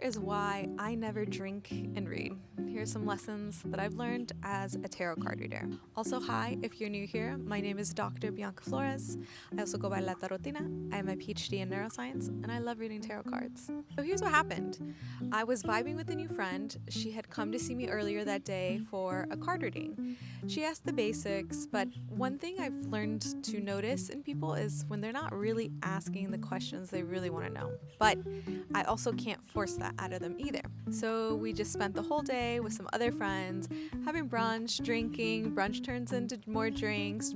is why I never drink and read. Here's some lessons that I've learned as a tarot card reader. Also, hi, if you're new here, my name is Dr. Bianca Flores. I also go by La Tarotina. I have my PhD in neuroscience, and I love reading tarot cards. So here's what happened. I was vibing with a new friend. She had come to see me earlier that day for a card reading. She asked the basics, but one thing I've learned to notice in people is when they're not really asking the questions they really want to know. But I also can't force that out of them either. So we just spent the whole day with some other friends, having brunch, drinking. Brunch turns into more drinks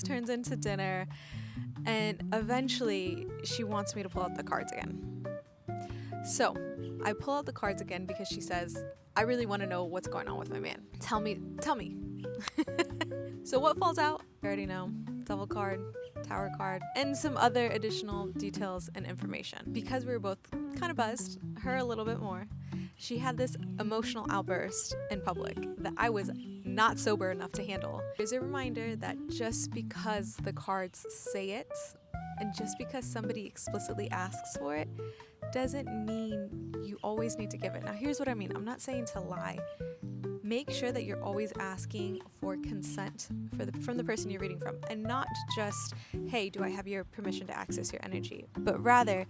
turns into dinner, and eventually she wants me to pull out the cards again. So I pull out the cards again because she says, I really want to know what's going on with my man. Tell me. So what falls out? I already know. Devil card, Tower card, and some other additional details and information. Because we were both kind of buzzed, her a little bit more, she had this emotional outburst in public that I was not sober enough to handle. Here's a reminder that just because the cards say it, and just because somebody explicitly asks for it, doesn't mean you always need to give it. Now here's what I mean. I'm not saying to lie. Make sure that you're always asking for consent from the person you're reading from, and not just, hey, do I have your permission to access your energy? But rather,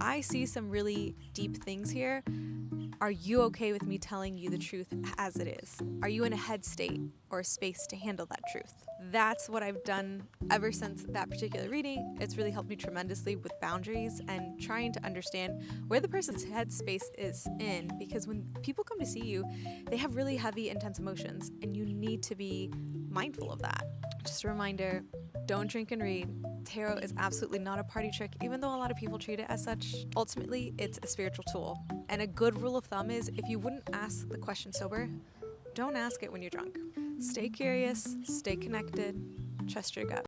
I see some really deep things here. Are you okay with me telling you the truth as it is? Are you in a head state or a space to handle that truth? That's what I've done ever since that particular reading. It's really helped me tremendously with boundaries and trying to understand where the person's headspace is in, because when people come to see you, they have really heavy, intense emotions, and you need to be mindful of that. Just a reminder, don't drink and read. Tarot is absolutely not a party trick, even though a lot of people treat it as such. Ultimately, it's a spiritual tool. And a good rule of thumb is, if you wouldn't ask the question sober, don't ask it when you're drunk. Stay curious, stay connected, trust your gut.